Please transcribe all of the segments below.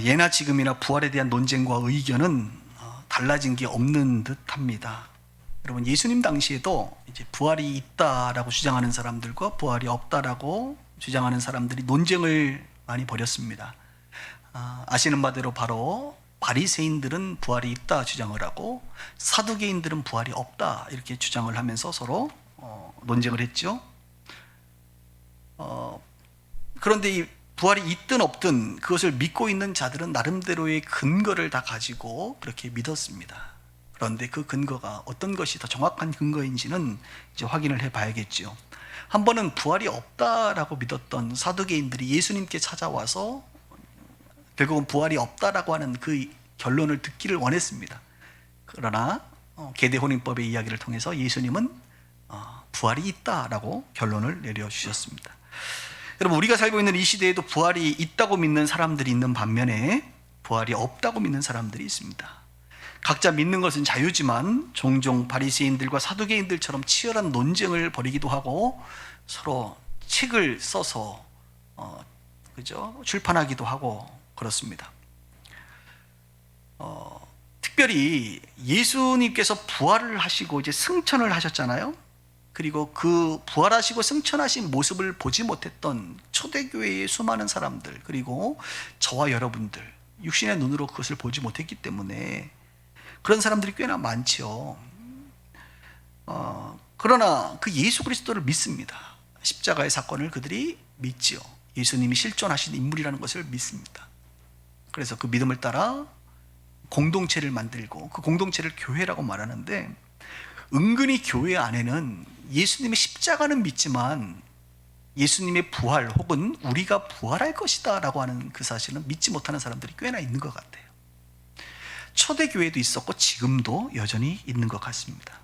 예나 지금이나 부활에 대한 논쟁과 의견은 달라진 게 없는 듯합니다. 여러분, 예수님 당시에도 이제 부활이 있다라고 주장하는 사람들과 부활이 없다라고 주장하는 사람들이 논쟁을 많이 벌였습니다. 아시는 바대로 바로 바리새인들은 부활이 있다 주장을 하고 사두개인들은 부활이 없다 이렇게 주장을 하면서 서로 논쟁을 했죠. 그런데 이 부활이 있든 없든 그것을 믿고 있는 자들은 나름대로의 근거를 다 가지고 그렇게 믿었습니다. 그런데 그 근거가 어떤 것이 더 정확한 근거인지는 이제 확인을 해봐야겠죠. 한 번은 부활이 없다라고 믿었던 사두개인들이 예수님께 찾아와서 결국은 부활이 없다라고 하는 그 결론을 듣기를 원했습니다. 그러나 계대혼인법의 이야기를 통해서 예수님은 부활이 있다라고 결론을 내려주셨습니다. 여러분, 우리가 살고 있는 이 시대에도 부활이 있다고 믿는 사람들이 있는 반면에 부활이 없다고 믿는 사람들이 있습니다. 각자 믿는 것은 자유지만 종종 바리새인들과 사두개인들처럼 치열한 논쟁을 벌이기도 하고 서로 책을 써서 출판하기도 하고 그렇습니다. 특별히 예수님께서 부활을 하시고 이제 승천을 하셨잖아요. 그리고 그 부활하시고 승천하신 모습을 보지 못했던 초대교회의 수많은 사람들, 그리고 저와 여러분들, 육신의 눈으로 그것을 보지 못했기 때문에 그런 사람들이 꽤나 많죠. 그러나 그 예수 그리스도를 믿습니다. 십자가의 사건을 그들이 믿지요. 예수님이 실존하신 인물이라는 것을 믿습니다. 그래서 그 믿음을 따라 공동체를 만들고 그 공동체를 교회라고 말하는데, 은근히 교회 안에는 예수님의 십자가는 믿지만 예수님의 부활 혹은 우리가 부활할 것이다 라고 하는 그 사실은 믿지 못하는 사람들이 꽤나 있는 것 같아요. 초대교회도 있었고 지금도 여전히 있는 것 같습니다.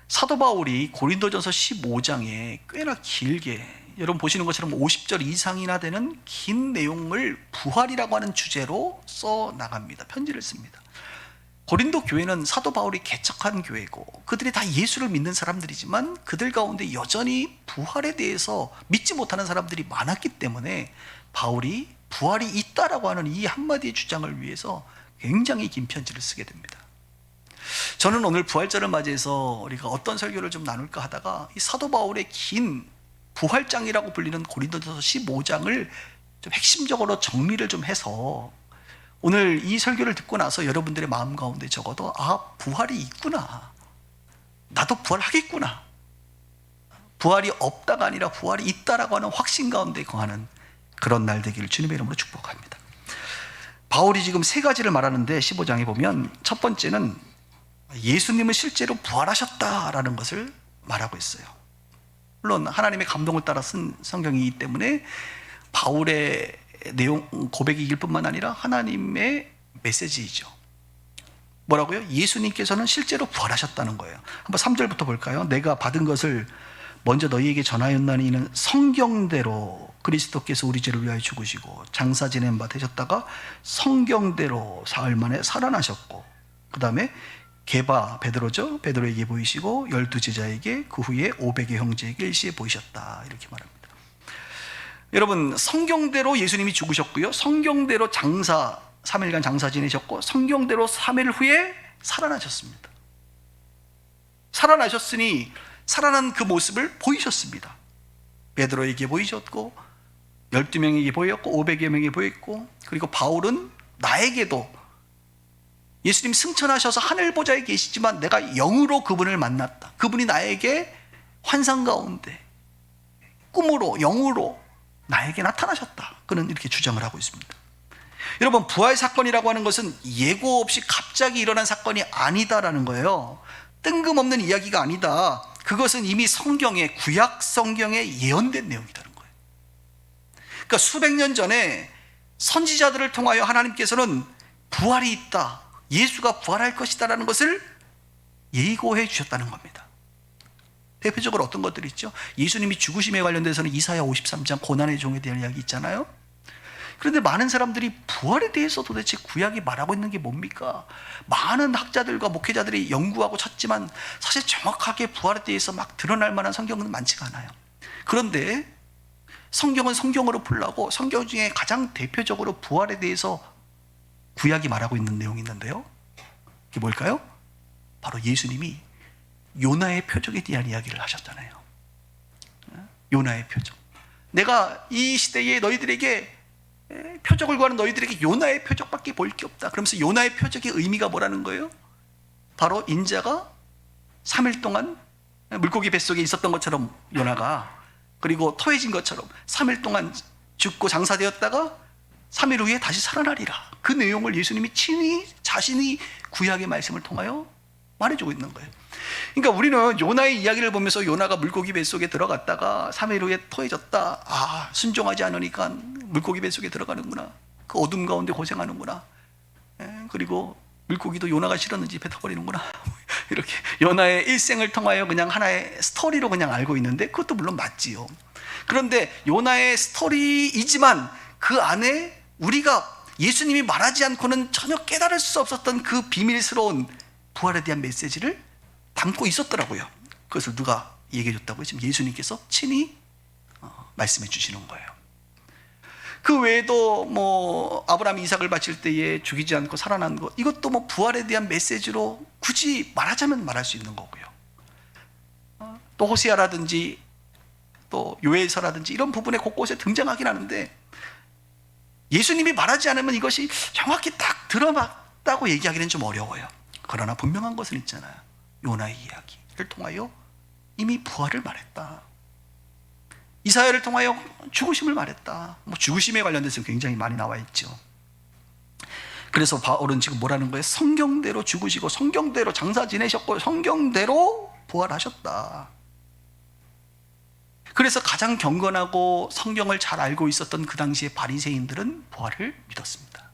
사도 바울이 고린도전서 15장에 꽤나 길게, 여러분 보시는 것처럼 50절 이상이나 되는 긴 내용을 부활이라고 하는 주제로 써 나갑니다. 편지를 씁니다. 고린도 교회는 사도 바울이 개척한 교회고 그들이 다 예수를 믿는 사람들이지만 그들 가운데 여전히 부활에 대해서 믿지 못하는 사람들이 많았기 때문에 바울이 부활이 있다라고 하는 이 한마디의 주장을 위해서 굉장히 긴 편지를 쓰게 됩니다. 저는 오늘 부활절을 맞이해서 우리가 어떤 설교를 좀 나눌까 하다가 이 사도 바울의 긴 부활장이라고 불리는 고린도전서 15장을 좀 핵심적으로 정리를 좀 해서 오늘 이 설교를 듣고 나서 여러분들의 마음 가운데 적어도 부활이 있구나, 나도 부활하겠구나, 부활이 없다가 아니라 부활이 있다라고 하는 확신 가운데 거하는 그런 날 되기를 주님의 이름으로 축복합니다. 바울이 지금 세 가지를 말하는데 15장에 보면 첫 번째는 예수님은 실제로 부활하셨다라는 것을 말하고 있어요. 물론 하나님의 감동을 따라 쓴 성경이기 때문에 바울의 내용 고백이길 뿐만 아니라 하나님의 메시지이죠. 뭐라고요? 예수님께서는 실제로 부활하셨다는 거예요. 한번 3절부터 볼까요? 내가 받은 것을 먼저 너희에게 전하였나니 이는 성경대로 그리스도께서 우리 죄를 위하여 죽으시고 장사 지낸 바 되셨다가 성경대로 사흘 만에 살아나셨고, 그 다음에 게바 베드로죠. 베드로에게 보이시고 12 제자에게, 그 후에 500의 형제에게 일시에 보이셨다, 이렇게 말합니다. 여러분, 성경대로 예수님이 죽으셨고요, 성경대로 3일간 장사 지내셨고 성경대로 3일 후에 살아나셨습니다. 살아나셨으니 살아난 그 모습을 보이셨습니다. 베드로에게 보이셨고 12명에게 보였고 500여 명에게 보였고, 그리고 바울은 나에게도 예수님 승천하셔서 하늘 보좌에 계시지만 내가 영으로 그분을 만났다, 그분이 나에게 환상 가운데 꿈으로 영으로 나에게 나타나셨다, 그는 이렇게 주장을 하고 있습니다. 여러분, 부활 사건이라고 하는 것은 예고 없이 갑자기 일어난 사건이 아니다라는 거예요. 뜬금없는 이야기가 아니다. 그것은 이미 성경에, 구약 성경에 예언된 내용이라는 거예요. 그러니까 수백 년 전에 선지자들을 통하여 하나님께서는 부활이 있다, 예수가 부활할 것이다라는 것을 예고해 주셨다는 겁니다. 대표적으로 어떤 것들이 있죠? 예수님이 죽으심에 관련돼서는 이사야 53장 고난의 종에 대한 이야기 있잖아요. 그런데 많은 사람들이 부활에 대해서 도대체 구약이 말하고 있는 게 뭡니까? 많은 학자들과 목회자들이 연구하고 찾지만 사실 정확하게 부활에 대해서 막 드러날 만한 성경은 많지가 않아요. 그런데 성경은 성경으로 풀라고 성경 중에 가장 대표적으로 부활에 대해서 구약이 말하고 있는 내용이 있는데요. 그게 뭘까요? 바로 예수님이 요나의 표적에 대한 이야기를 하셨잖아요. 요나의 표적. 내가 이 시대에 너희들에게 표적을 구하는 너희들에게 요나의 표적밖에 보일 게 없다. 그러면서 요나의 표적의 의미가 뭐라는 거예요? 바로 인자가 3일 동안 물고기 뱃속에 있었던 것처럼 요나가, 그리고 토해진 것처럼 3일 동안 죽고 장사되었다가 3일 후에 다시 살아나리라. 그 내용을 예수님이 친히 자신이 구약의 말씀을 통하여 말해주고 있는 거예요. 그러니까 우리는 요나의 이야기를 보면서 요나가 물고기 뱃속에 들어갔다가 3일 후에 토해졌다. 아, 순종하지 않으니까 물고기 뱃속에 들어가는구나. 그 어둠 가운데 고생하는구나. 그리고 물고기도 요나가 싫었는지 뱉어버리는구나. 이렇게 요나의 일생을 통하여 그냥 하나의 스토리로 그냥 알고 있는데, 그것도 물론 맞지요. 그런데 요나의 스토리이지만 그 안에 우리가 예수님이 말하지 않고는 전혀 깨달을 수 없었던 그 비밀스러운 부활에 대한 메시지를 담고 있었더라고요. 그것을 누가 얘기해 줬다고요? 지금 예수님께서 친히 말씀해 주시는 거예요. 그 외에도 뭐 아브라함이 이삭을 바칠 때에 죽이지 않고 살아난 것, 이것도 뭐 부활에 대한 메시지로 굳이 말하자면 말할 수 있는 거고요. 또 호세아라든지 또 요엘서라든지 이런 부분에 곳곳에 등장하긴 하는데, 예수님이 말하지 않으면 이것이 정확히 딱 들어맞다고 얘기하기는 좀 어려워요. 그러나 분명한 것은 있잖아요. 요나의 이야기를 통하여 이미 부활을 말했다. 이사야를 통하여 죽으심을 말했다. 뭐 죽으심에 관련돼서 굉장히 많이 나와 있죠. 그래서 바울은 지금 뭐라는 거예요? 성경대로 죽으시고 성경대로 장사 지내셨고 성경대로 부활하셨다. 그래서 가장 경건하고 성경을 잘 알고 있었던 그 당시의 바리새인들은 부활을 믿었습니다.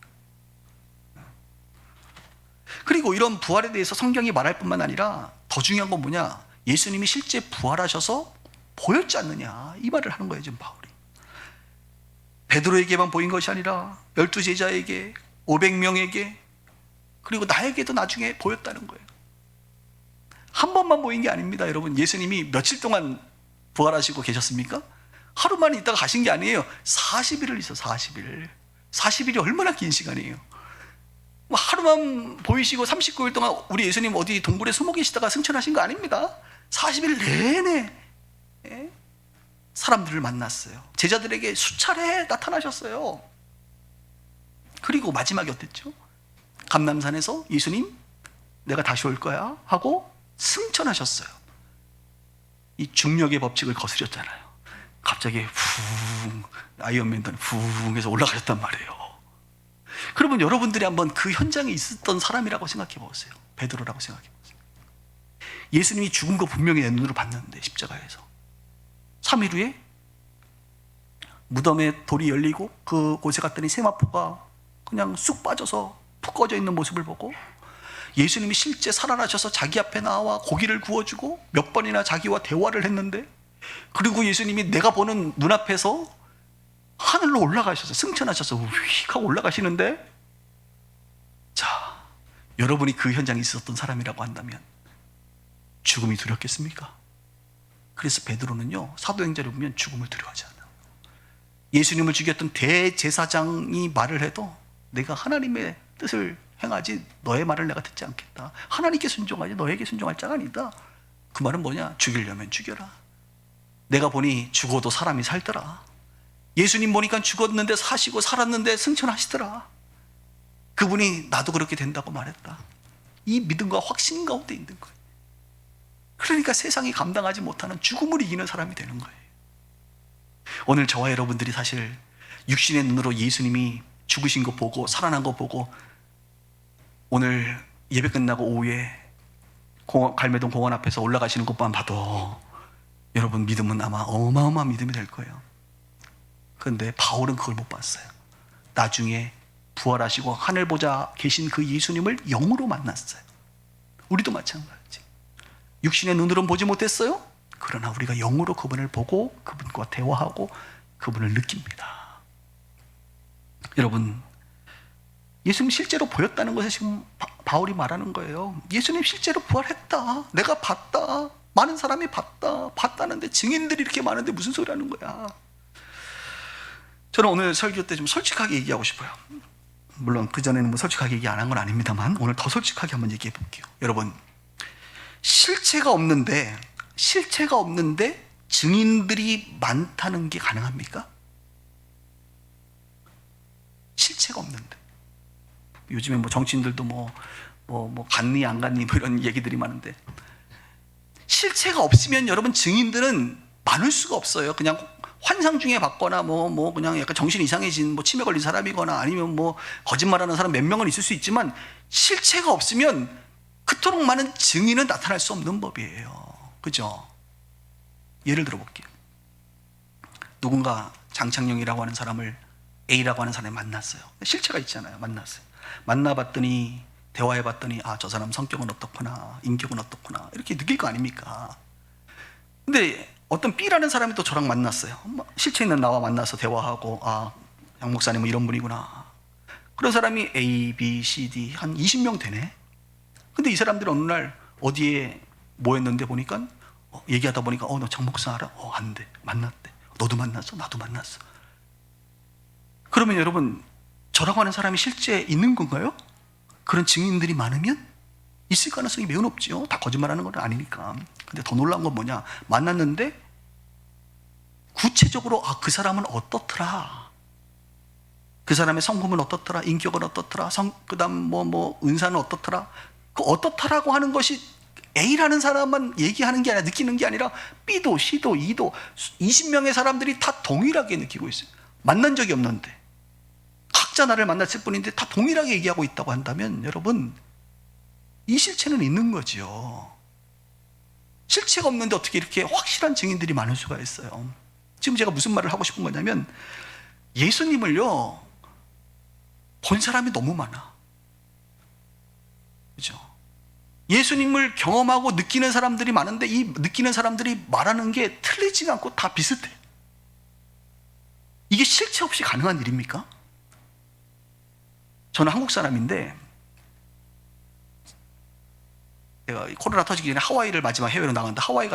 그리고 이런 부활에 대해서 성경이 말할 뿐만 아니라 더 중요한 건 뭐냐? 예수님이 실제 부활하셔서 보였지 않느냐, 이 말을 하는 거예요. 지금 바울이 베드로에게만 보인 것이 아니라 12 제자에게, 500명에게, 그리고 나에게도 나중에 보였다는 거예요. 한 번만 보인 게 아닙니다. 여러분, 예수님이 며칠 동안 부활하시고 계셨습니까? 하루만 있다가 가신 게 아니에요. 40일을 있어. 40일이 얼마나 긴 시간이에요. 하루만 보이시고 39일 동안 우리 예수님 어디 동굴에 숨어 계시다가 승천하신 거 아닙니다. 40일 내내 사람들을 만났어요. 제자들에게 수차례 나타나셨어요. 그리고 마지막에 어땠죠? 감람산에서 예수님, 내가 다시 올 거야 하고 승천하셨어요. 이 중력의 법칙을 거스렸잖아요. 갑자기 후, 아이언맨도 후 해서 올라가셨단 말이에요. 그러면 여러분들이 한번 그 현장에 있었던 사람이라고 생각해 보세요. 베드로라고 생각해 보세요. 예수님이 죽은 거 분명히 내 눈으로 봤는데, 십자가에서 3일 후에 무덤에 돌이 열리고 그 곳에 갔더니 세마포가 그냥 쑥 빠져서 푹 꺼져 있는 모습을 보고, 예수님이 실제 살아나셔서 자기 앞에 나와 고기를 구워주고 몇 번이나 자기와 대화를 했는데, 그리고 예수님이 내가 보는 눈앞에서 하늘로 올라가셔서 승천하셔서 휙 하고 올라가시는데, 자, 여러분이 그 현장에 있었던 사람이라고 한다면 죽음이 두렵겠습니까? 그래서 베드로는요, 사도행전을 보면 죽음을 두려워하지 않아요. 예수님을 죽였던 대제사장이 말을 해도 내가 하나님의 뜻을 행하지 너의 말을 내가 듣지 않겠다. 하나님께 순종하지 너에게 순종할 자가 아니다. 그 말은 뭐냐? 죽이려면 죽여라. 내가 보니 죽어도 사람이 살더라. 예수님 보니까 죽었는데 사시고 살았는데 승천하시더라. 그분이 나도 그렇게 된다고 말했다. 이 믿음과 확신 가운데 있는 거예요. 그러니까 세상이 감당하지 못하는 죽음을 이기는 사람이 되는 거예요. 오늘 저와 여러분들이 사실 육신의 눈으로 예수님이 죽으신 거 보고 살아난 거 보고, 오늘 예배 끝나고 오후에 갈매동 공원 앞에서 올라가시는 것만 봐도 여러분 믿음은 아마 어마어마한 믿음이 될 거예요. 그런데 바울은 그걸 못 봤어요. 나중에 부활하시고 하늘 보자 계신 그 예수님을 영으로 만났어요. 우리도 마찬가지. 육신의 눈으로는 보지 못했어요. 그러나 우리가 영으로 그분을 보고 그분과 대화하고 그분을 느낍니다. 여러분, 예수님 실제로 보였다는 것을 지금 바울이 말하는 거예요. 예수님 실제로 부활했다. 내가 봤다. 많은 사람이 봤다는데 증인들이 이렇게 많은데 무슨 소리 하는 거야? 저는 오늘 설교 때 좀 솔직하게 얘기하고 싶어요. 물론 그전에는 뭐 솔직하게 얘기 안 한 건 아닙니다만 오늘 더 솔직하게 한번 얘기해 볼게요. 여러분, 실체가 없는데 증인들이 많다는 게 가능합니까? 실체가 없는데. 요즘에 뭐 정치인들도 뭐 갔니 안 갔니 뭐 이런 얘기들이 많은데, 실체가 없으면 여러분 증인들은 많을 수가 없어요. 그냥 환상 중에 봤거나 뭐 그냥 약간 정신 이상해진 뭐 치매 걸린 사람이거나 아니면 뭐 거짓말하는 사람 몇 명은 있을 수 있지만, 실체가 없으면 그토록 많은 증인은 나타날 수 없는 법이에요. 그죠? 예를 들어 볼게요. 누군가 장창영이라고 하는 사람을 A라고 하는 사람이 만났어요. 실체가 있잖아요. 만나봤더니 대화해봤더니 아, 저 사람 성격은 어떻구나, 인격은 어떻구나 이렇게 느낄 거 아닙니까? 근데 어떤 B라는 사람이 또 저랑 만났어요. 실체 있는 나와 만나서 대화하고 아, 양 목사님은 이런 분이구나. 그런 사람이 A, B, C, D 한 20명 되네. 근데 이 사람들이 어느 날 어디에 모였는데 보니까 얘기하다 보니까 너 장 목사 알아? 안 돼. 만났대. 너도 만났어? 나도 만났어. 그러면 여러분, 저라고 하는 사람이 실제 있는 건가요? 그런 증인들이 많으면 있을 가능성이 매우 높지요. 다 거짓말하는 건 아니니까. 근데 더 놀라운 건 뭐냐? 만났는데 구체적으로 그 사람은 어떻더라, 그 사람의 성품은 어떻더라, 인격은 어떻더라, 그다음 뭐 은사는 어떻더라, 그 어떻더라고 하는 것이 A라는 사람만 얘기하는 게 아니라 느끼는 게 아니라 B도 C도 E도 20명의 사람들이 다 동일하게 느끼고 있어요. 만난 적이 없는데 각자 나를 만났을 뿐인데 다 동일하게 얘기하고 있다고 한다면 여러분, 이 실체는 있는 거지요. 실체가 없는데 어떻게 이렇게 확실한 증인들이 많을 수가 있어요. 지금 제가 무슨 말을 하고 싶은 거냐면, 예수님을요 본 사람이 너무 많아. 그죠? 예수님을 경험하고 느끼는 사람들이 많은데 이 느끼는 사람들이 말하는 게 틀리지 않고 다 비슷해. 이게 실체 없이 가능한 일입니까? 저는 한국 사람인데 제가 코로나 터지기 전에 하와이를 마지막 해외로 나갔는데, 하와이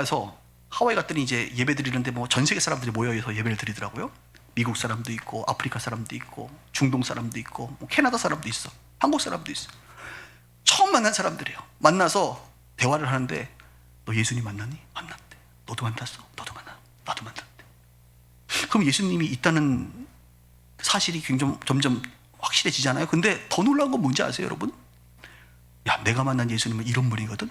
갔더니 이제 예배 드리는데 뭐 전 세계 사람들이 모여서 예배를 드리더라고요. 미국 사람도 있고 아프리카 사람도 있고 중동 사람도 있고 뭐 캐나다 사람도 있어, 한국 사람도 있어. 처음 만난 사람들이에요. 만나서 대화를 하는데 너 예수님 만났니? 만났대. 너도 만났어? 너도 만나? 나도 만났대. 그럼 예수님이 있다는 사실이 굉장히 점점 확실해지잖아요. 근데 더 놀라운 건 뭔지 아세요, 여러분? 야, 내가 만난 예수님은 이런 분이거든.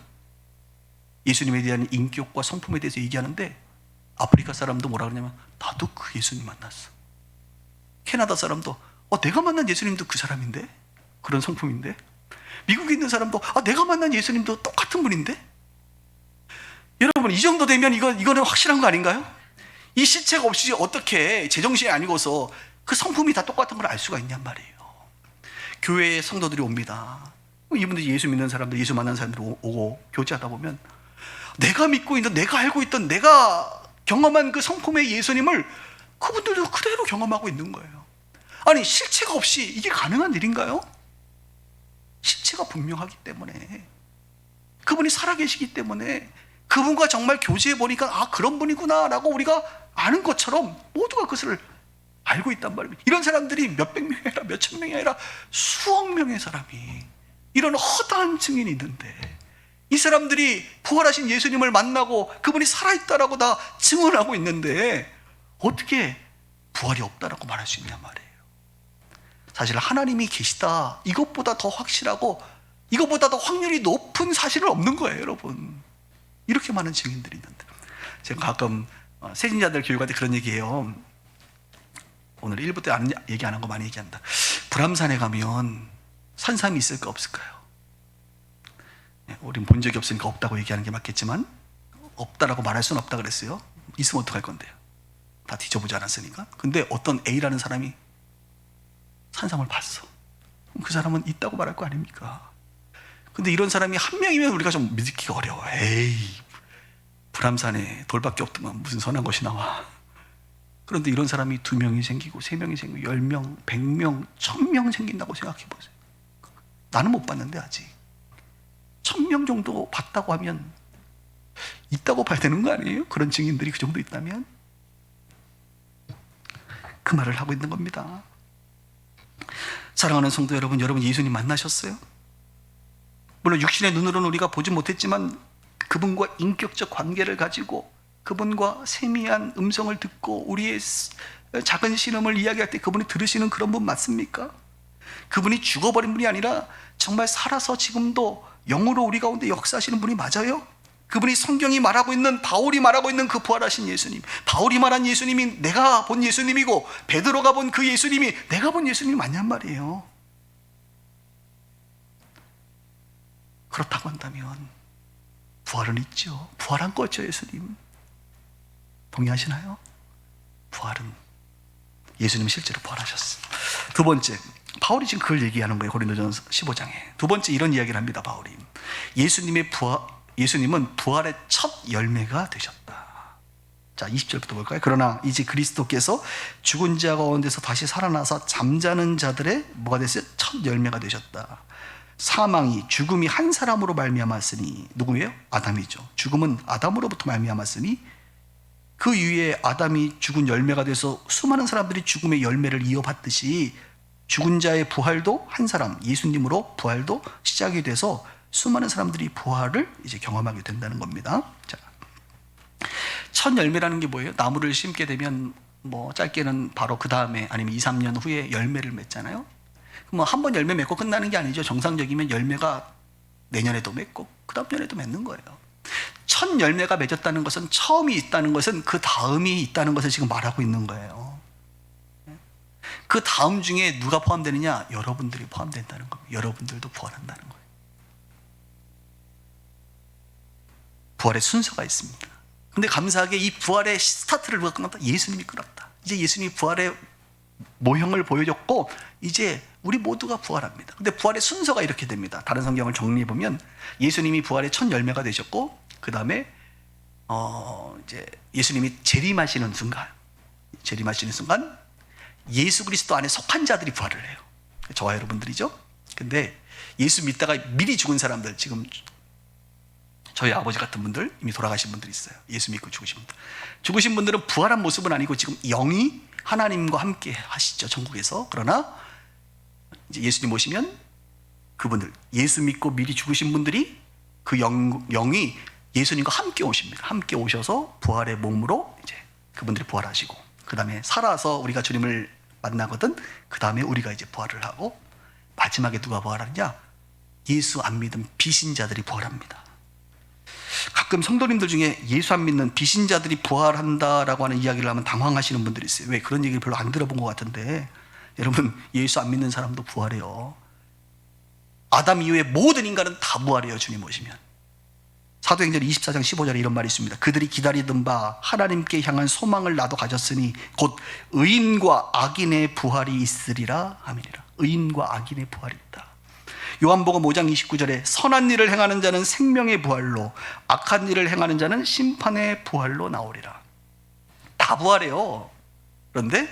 예수님에 대한 인격과 성품에 대해서 얘기하는데 아프리카 사람도 뭐라 그러냐면 나도 그 예수님 만났어. 캐나다 사람도 내가 만난 예수님도 그 사람인데, 그런 성품인데. 미국에 있는 사람도 내가 만난 예수님도 똑같은 분인데. 여러분, 이 정도 되면 이거는 확실한 거 아닌가요? 이 실체가 없이 어떻게 제정신이 아니고서 그 성품이 다 똑같은 걸 알 수가 있냔 말이에요. 교회에 성도들이 옵니다. 이분들이 예수 믿는 사람들, 예수 만난 사람들이 오고 교제하다 보면 내가 믿고 있는, 내가 알고 있던, 내가 경험한 그 성품의 예수님을 그분들도 그대로 경험하고 있는 거예요. 아니, 실체가 없이 이게 가능한 일인가요? 실체가 분명하기 때문에, 그분이 살아계시기 때문에 그분과 정말 교제해 보니까 그런 분이구나 라고 우리가 아는 것처럼 모두가 그것을 알고 있단 말입니다. 이런 사람들이 몇백 명이 아니라 몇천 명이 아니라 수억 명의 사람이 이런 허다한 증인이 있는데, 이 사람들이 부활하신 예수님을 만나고 그분이 살아있다라고 다 증언하고 있는데 어떻게 부활이 없다라고 말할 수 있냐 말이에요. 사실 하나님이 계시다, 이것보다 더 확실하고 이것보다 더 확률이 높은 사실은 없는 거예요, 여러분. 이렇게 많은 증인들이 있는데. 제가 가끔 세진자들 교육할 때 그런 얘기해요. 오늘 1부 때 얘기 안 한 거 많이 얘기한다. 불암산에 가면 산삼이 있을까 없을까요? 우린 본 적이 없으니까 없다고 얘기하는 게 맞겠지만, 없다라고 말할 수는 없다 그랬어요. 있으면 어떡할 건데요? 다 뒤져보지 않았으니까. 근데 어떤 A라는 사람이 산삼을 봤어. 그럼 그 사람은 있다고 말할 거 아닙니까? 근데 이런 사람이 한 명이면 우리가 좀 믿기가 어려워. 에이, 불암산에 돌밖에 없더만 무슨 선한 것이 나와. 그런데 이런 사람이 2명이 생기고 3명이 생기고 10명, 100명, 1000명 생긴다고 생각해 보세요. 나는 못 봤는데 아직 1000명 정도 봤다고 하면 있다고 봐야 되는 거 아니에요? 그런 증인들이 그 정도 있다면. 그 말을 하고 있는 겁니다. 사랑하는 성도 여러분, 여러분 예수님 만나셨어요? 물론 육신의 눈으로는 우리가 보지 못했지만 그분과 인격적 관계를 가지고 그분과 세미한 음성을 듣고 우리의 작은 신음을 이야기할 때 그분이 들으시는 그런 분 맞습니까? 그분이 죽어버린 분이 아니라 정말 살아서 지금도 영으로 우리 가운데 역사하시는 분이 맞아요? 그분이 성경이 말하고 있는, 바울이 말하고 있는 그 부활하신 예수님, 바울이 말한 예수님이 내가 본 예수님이고 베드로가 본 그 예수님이 내가 본 예수님이 맞냔 말이에요. 그렇다고 한다면 부활은 있죠. 부활한 거죠, 예수님. 동의하시나요? 부활은 예수님이 실제로 부활하셨어요. 두 번째, 바울이 지금 그걸 얘기하는 거예요. 고린도전서 15장에 두 번째 이런 이야기를 합니다. 바울이 예수님은 부활의 첫 열매가 되셨다. 자, 20절부터 볼까요? 그러나 이제 그리스도께서 죽은 자 가운데서 다시 살아나서 잠자는 자들의 뭐가 됐어요? 첫 열매가 되셨다. 사망이, 죽음이 한 사람으로 말미암았으니, 누구예요? 아담이죠. 죽음은 아담으로부터 말미암았으니 그 위에 아담이 죽은 열매가 돼서 수많은 사람들이 죽음의 열매를 이어받듯이 죽은 자의 부활도 한 사람, 예수님으로 부활도 시작이 돼서 수많은 사람들이 부활을 이제 경험하게 된다는 겁니다. 자, 첫 열매라는 게 뭐예요? 나무를 심게 되면 뭐 짧게는 바로 그 다음에 아니면 2, 3년 후에 열매를 맺잖아요. 뭐 한 번 열매 맺고 끝나는 게 아니죠. 정상적이면 열매가 내년에도 맺고 그 다음 년에도 맺는 거예요. 첫 열매가 맺었다는 것은, 처음이 있다는 것은 그 다음이 있다는 것을 지금 말하고 있는 거예요. 그 다음 중에 누가 포함되느냐? 여러분들이 포함된다는 겁니다. 여러분들도 부활한다는 거예요. 부활의 순서가 있습니다. 근데 감사하게 이 부활의 스타트를 누가 끊었다? 예수님이 끊었다. 이제 예수님이 부활의 모형을 보여줬고 이제 우리 모두가 부활합니다. 근데 부활의 순서가 이렇게 됩니다. 다른 성경을 정리해 보면 예수님이 부활의 첫 열매가 되셨고 그 다음에 이제 예수님이 재림하시는 순간 예수 그리스도 안에 속한 자들이 부활을 해요. 저와 여러분들이죠. 근데 예수 믿다가 미리 죽은 사람들, 지금 저희 아버지 같은 분들, 이미 돌아가신 분들이 있어요. 예수 믿고 죽으신 분들. 죽으신 분들은 부활한 모습은 아니고 지금 영이 하나님과 함께 하시죠, 천국에서. 그러나 이제 예수님 오시면 그분들, 예수 믿고 미리 죽으신 분들이 그 영이 예수님과 함께 오십니다. 함께 오셔서 부활의 몸으로 이제 그분들이 부활하시고, 그 다음에 살아서 우리가 주님을 만나거든. 그 다음에 우리가 이제 부활을 하고, 마지막에 누가 부활하느냐? 예수 안 믿은 비신자들이 부활합니다. 가끔 성도님들 중에 예수 안 믿는 비신자들이 부활한다라고 하는 이야기를 하면 당황하시는 분들이 있어요. 왜? 그런 얘기를 별로 안 들어본 것 같은데, 여러분, 예수 안 믿는 사람도 부활해요. 아담 이후에 모든 인간은 다 부활해요, 주님 오시면. 사도행전 24장 15절에 이런 말이 있습니다. 그들이 기다리던 바 하나님께 향한 소망을 나도 가졌으니 곧 의인과 악인의 부활이 있으리라 함이니라. 의인과 악인의 부활이 있다. 요한복음 5장 29절에 선한 일을 행하는 자는 생명의 부활로, 악한 일을 행하는 자는 심판의 부활로 나오리라. 다 부활해요. 그런데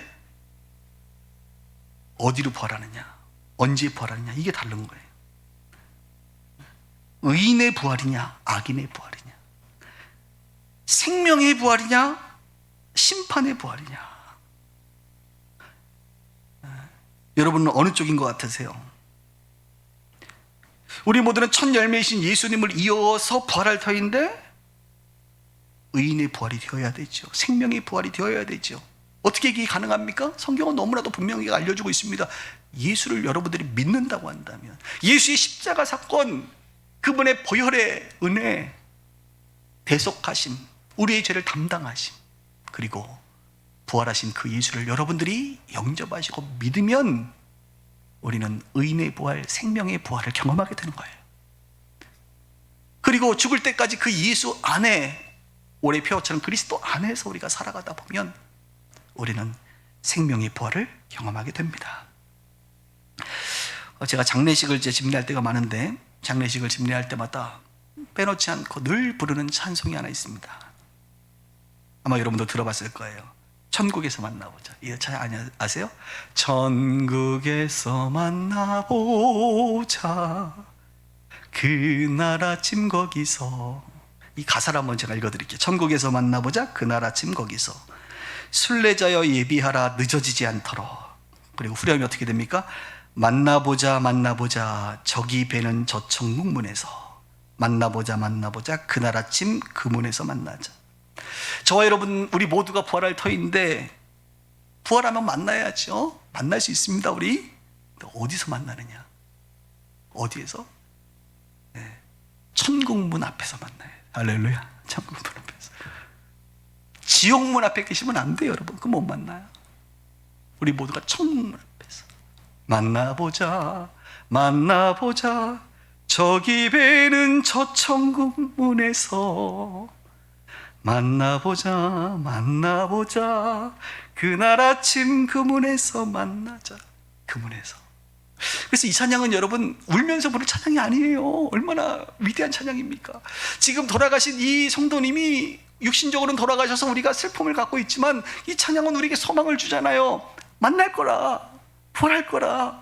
어디로 부활하느냐, 언제 부활하느냐, 이게 다른 거예요. 의인의 부활이냐, 악인의 부활이냐, 생명의 부활이냐, 심판의 부활이냐. 여러분은 어느 쪽인 것 같으세요? 우리 모두는 첫 열매이신 예수님을 이어서 부활할 터인데 의인의 부활이 되어야 되죠. 생명의 부활이 되어야 되죠. 어떻게 이게 가능합니까? 성경은 너무나도 분명히 알려주고 있습니다. 예수를 여러분들이 믿는다고 한다면, 예수의 십자가 사건, 그분의 보혈의 은혜, 대속하심, 우리의 죄를 담당하심, 그리고 부활하신 그 예수를 여러분들이 영접하시고 믿으면 우리는 의인의 부활, 생명의 부활을 경험하게 되는 거예요. 그리고 죽을 때까지 그 예수 안에, 올해 표어처럼 그리스도 안에서 우리가 살아가다 보면 우리는 생명의 부활을 경험하게 됩니다. 제가 장례식을 집례할 때가 많은데, 장례식을 집례할 때마다 빼놓지 않고 늘 부르는 찬송이 하나 있습니다. 아마 여러분도 들어봤을 거예요. 천국에서 만나보자. 이 찬양 아세요? 천국에서 만나보자, 그날 아침 거기서. 이 가사를 한번 제가 읽어드릴게요. 천국에서 만나보자, 그날 아침 거기서. 순례자여 예비하라 늦어지지 않도록. 그리고 후렴이 어떻게 됩니까? 만나보자 만나보자 저기 배는 저 천국문에서. 만나보자 만나보자 그날 아침 그 문에서 만나자. 저와 여러분 우리 모두가 부활할 터인데 부활하면 만나야죠. 만날 수 있습니다. 우리 어디서 만나느냐? 어디에서? 네. 천국문 앞에서 만나요. 할렐루야. 천국문 앞에서. 지옥문 앞에 계시면 안 돼요, 여러분. 그럼 못 만나요. 우리 모두가 천국문 앞에서 만나보자 만나보자 저기 배는 저 천국문에서. 만나보자 만나보자 그날 아침 그 문에서 만나자. 그 문에서. 그래서 이 찬양은 여러분 울면서 부를 찬양이 아니에요. 얼마나 위대한 찬양입니까? 지금 돌아가신 이 성도님이 육신적으로는 돌아가셔서 우리가 슬픔을 갖고 있지만 이 찬양은 우리에게 소망을 주잖아요. 만날 거라, 부활할 거라,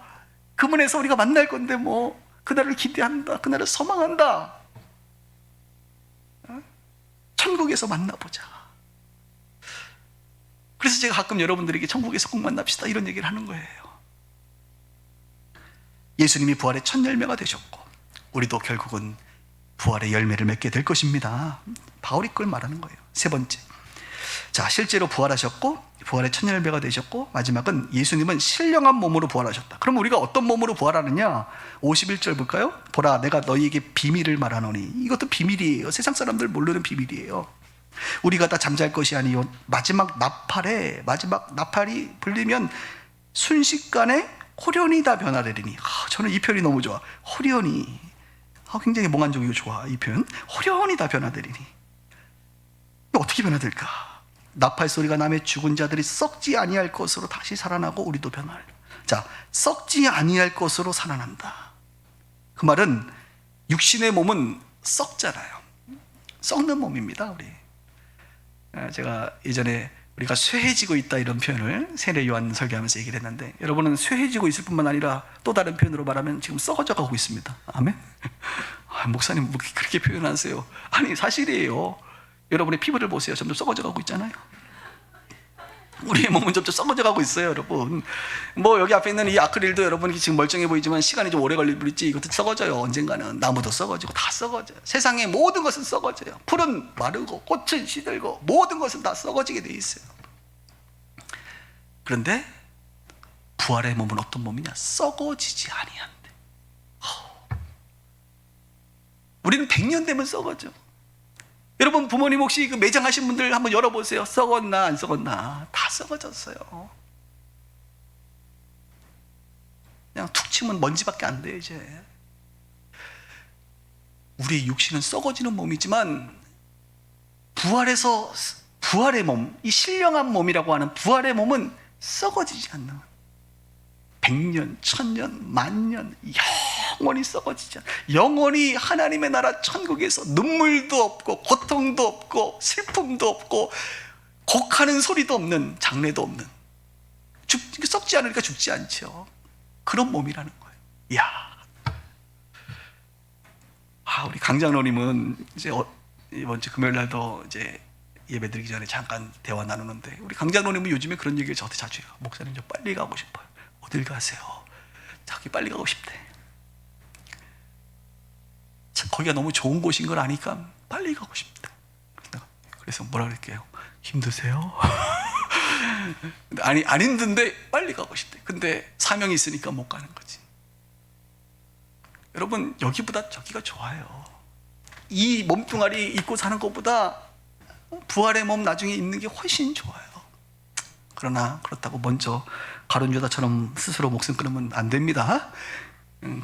그 문에서 우리가 만날 건데 뭐 그날을 기대한다, 그날을 소망한다. 천국에서 만나보자. 그래서 제가 가끔 여러분들에게 천국에서 꼭 만납시다 이런 얘기를 하는 거예요. 예수님이 부활의 첫 열매가 되셨고 우리도 결국은 부활의 열매를 맺게 될 것입니다. 바울이 그걸 말하는 거예요. 세 번째, 자, 실제로 부활하셨고 부활의 첫 열매가 되셨고 마지막은 예수님은 신령한 몸으로 부활하셨다. 그럼 우리가 어떤 몸으로 부활하느냐? 51절 볼까요? 보라 내가 너희에게 비밀을 말하노니. 이것도 비밀이에요. 세상 사람들 모르는 비밀이에요. 우리가 다 잠잘 것이 아니요 마지막 나팔이 불리면 순식간에 호련히 다 변화되리니. 저는 이 표현이 너무 좋아. 호련히. 굉장히 몽환적이고 좋아. 이 표현. 호련히 다 변화되리니. 어떻게 변화될까? 나팔 소리가 나며 죽은 자들이 썩지 아니할 것으로 다시 살아나고 우리도 변화할. 자, 썩지 아니할 것으로 살아난다. 그 말은 육신의 몸은 썩잖아요. 썩는 몸입니다, 우리. 제가 예전에 우리가 쇠해지고 있다 이런 표현을 세례 요한 설교하면서 얘기를 했는데 여러분은 쇠해지고 있을 뿐만 아니라 또 다른 표현으로 말하면 지금 썩어져 가고 있습니다. 아멘? 목사님 뭐 그렇게 표현하세요? 아니 사실이에요. 여러분의 피부를 보세요. 점점 썩어져 가고 있잖아요. 우리의 몸은 점점 썩어져 가고 있어요, 여러분. 뭐 여기 앞에 있는 이 아크릴도 여러분이 지금 멀쩡해 보이지만 시간이 좀 오래 걸릴 뿐이지 이것도 썩어져요. 언젠가는 나무도 썩어지고 다 썩어져요. 세상의 모든 것은 썩어져요. 풀은 마르고 꽃은 시들고 모든 것은 다 썩어지게 돼 있어요. 그런데 부활의 몸은 어떤 몸이냐? 썩어지지 아니한대. 우리는 100년 되면 썩어져. 여러분 부모님 혹시 그 매장하신 분들 한번 열어보세요. 썩었나 안 썩었나? 다 썩어졌어요. 그냥 툭 치면 먼지밖에 안 돼 이제. 우리의 육신은 썩어지는 몸이지만 부활의 몸, 이 신령한 몸이라고 하는 부활의 몸은 썩어지지 않는 100년, 1000년, 만년 영원히 썩어지지 않아. 영원히 하나님의 나라 천국에서 눈물도 없고 고통도 없고 슬픔도 없고 곡하는 소리도 없는, 장례도 없는, 썩지 않으니까 죽지 않죠. 그런 몸이라는 거예요. 이야. 우리 강장로님은 이제 이번 주 금요일 날도 이제 예배 드리기 전에 잠깐 대화 나누는데 우리 강장로님은 요즘에 그런 얘기를 저한테 자주 해요. 목사님 저 빨리 가고 싶어요. 어딜 가세요? 자기 빨리 가고 싶대. 거기가 너무 좋은 곳인 걸 아니까 빨리 가고 싶대. 그래서 뭐라 그럴게요? 힘드세요? 아니 안 힘든데 빨리 가고 싶대. 근데 사명이 있으니까 못 가는 거지. 여러분 여기보다 저기가 좋아요. 이 몸뚱아리 입고 사는 것보다 부활의 몸 나중에 입는 게 훨씬 좋아요. 그러나 그렇다고 먼저 가룟 유다처럼 스스로 목숨 끊으면 안 됩니다.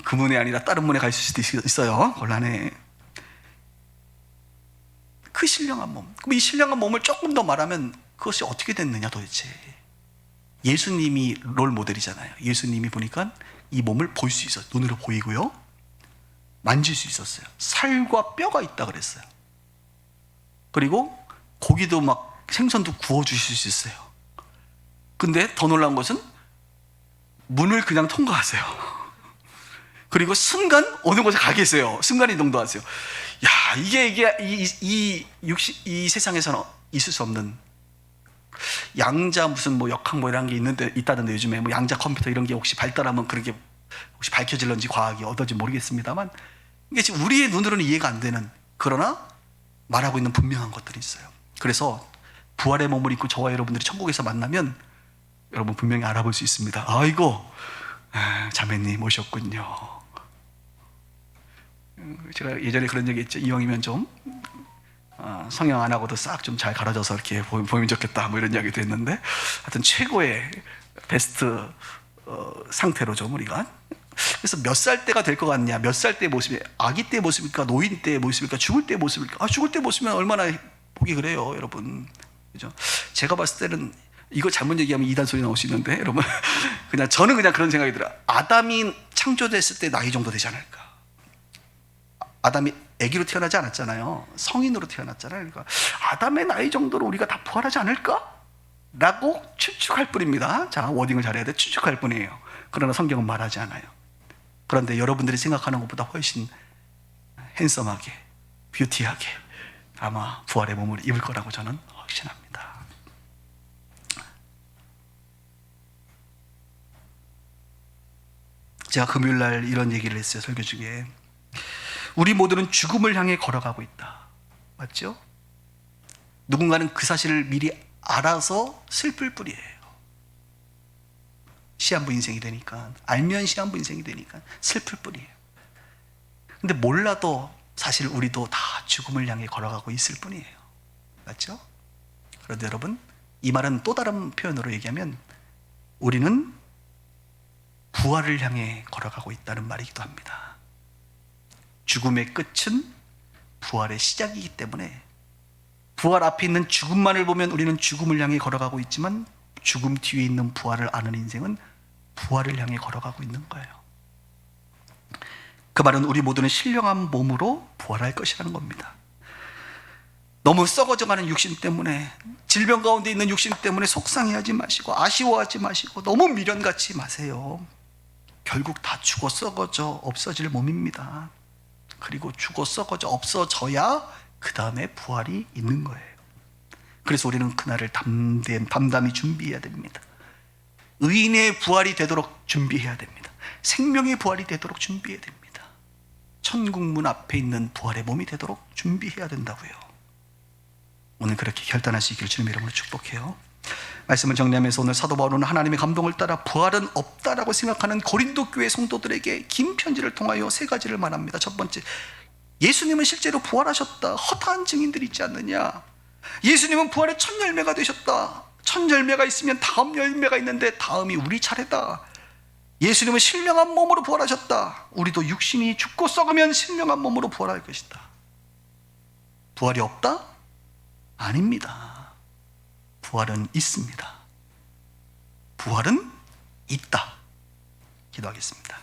그 문이 아니라 다른 문에 갈 수도 있어요. 곤란해. 그 신령한 몸. 그럼 이 신령한 몸을 조금 더 말하면 그것이 어떻게 됐느냐 도대체. 예수님이 롤 모델이잖아요. 예수님이 보니까 이 몸을 볼 수 있어요. 눈으로 보이고요. 만질 수 있었어요. 살과 뼈가 있다 그랬어요. 그리고 고기도 막 생선도 구워 주실 수 있어요. 근데 더 놀라운 것은 문을 그냥 통과하세요. 그리고 순간 어느 곳에 가 계세요. 순간 이동도 하세요. 야, 이게 이 세상에서는 있을 수 없는. 양자 무슨 뭐 역학 뭐 이런 게 있다던데 요즘에 뭐 양자 컴퓨터 이런 게 혹시 발달하면 그런 게 혹시 밝혀질런지 과학이 어떨지 모르겠습니다만 이게 지금 우리의 눈으로는 이해가 안 되는 그러나 말하고 있는 분명한 것들이 있어요. 그래서 부활의 몸을 입고 저와 여러분들이 천국에서 만나면 여러분 분명히 알아볼 수 있습니다. 아이고 자매님 오셨군요. 제가 예전에 그런 얘기 했죠. 이왕이면 좀 성형 안 하고도 싹 좀 잘 가려져서 이렇게 보이면 좋겠다 뭐 이런 이야기도 했는데 하여튼 최고의 베스트 상태로 좀 우리가 그래서 몇 살 때가 될 것 같냐, 몇 살 때 모습이 아기 때 모습일까, 노인 때 모습일까, 죽을 때 모습일까. 죽을 때 모습이면 얼마나 보기 그래요 여러분, 그죠? 제가 봤을 때는 이거 잘못 얘기하면 이단 소리 나올 수 있는데 여러분 그냥 저는 그냥 그런 생각이 들어요. 아담이 창조됐을 때 나이 정도 되지 않을까. 아담이 아기로 태어나지 않았잖아요. 성인으로 태어났잖아요. 그러니까 아담의 나이 정도로 우리가 다 부활하지 않을까? 라고 추측할 뿐입니다. 자, 워딩을 잘해야 돼. 추측할 뿐이에요. 그러나 성경은 말하지 않아요. 그런데 여러분들이 생각하는 것보다 훨씬 핸섬하게, 뷰티하게 아마 부활의 몸을 입을 거라고 저는 확신합니다. 제가 금요일날 이런 얘기를 했어요. 설교 중에 우리 모두는 죽음을 향해 걸어가고 있다. 맞죠? 누군가는 그 사실을 미리 알아서 슬플 뿐이에요. 시한부 인생이 되니까, 알면 시한부 인생이 되니까 슬플 뿐이에요. 근데 몰라도 사실 우리도 다 죽음을 향해 걸어가고 있을 뿐이에요. 맞죠? 그런데 여러분, 이 말은 또 다른 표현으로 얘기하면 우리는 부활을 향해 걸어가고 있다는 말이기도 합니다. 죽음의 끝은 부활의 시작이기 때문에 부활 앞에 있는 죽음만을 보면 우리는 죽음을 향해 걸어가고 있지만 죽음 뒤에 있는 부활을 아는 인생은 부활을 향해 걸어가고 있는 거예요. 그 말은 우리 모두는 신령한 몸으로 부활할 것이라는 겁니다. 너무 썩어져가는 육신 때문에, 질병 가운데 있는 육신 때문에 속상해하지 마시고 아쉬워하지 마시고 너무 미련 갖지 마세요. 결국 다 죽어 썩어져 없어질 몸입니다. 그리고 죽어 썩어져 없어져야 그 다음에 부활이 있는 거예요. 그래서 우리는 그날을 담담히 준비해야 됩니다. 의인의 부활이 되도록 준비해야 됩니다. 생명의 부활이 되도록 준비해야 됩니다. 천국문 앞에 있는 부활의 몸이 되도록 준비해야 된다고요. 오늘 그렇게 결단할 수 있기를 주님 이름으로 축복해요. 말씀을 정리하면서 오늘 사도 바울은 하나님의 감동을 따라 부활은 없다라고 생각하는 고린도 교회 성도들에게 긴 편지를 통하여 세 가지를 말합니다. 첫 번째, 예수님은 실제로 부활하셨다. 허다한 증인들이 있지 않느냐. 예수님은 부활의 첫 열매가 되셨다. 첫 열매가 있으면 다음 열매가 있는데 다음이 우리 차례다. 예수님은 신령한 몸으로 부활하셨다. 우리도 육신이 죽고 썩으면 신령한 몸으로 부활할 것이다. 부활이 없다? 아닙니다. 부활은 있습니다. 부활은 있다. 기도하겠습니다.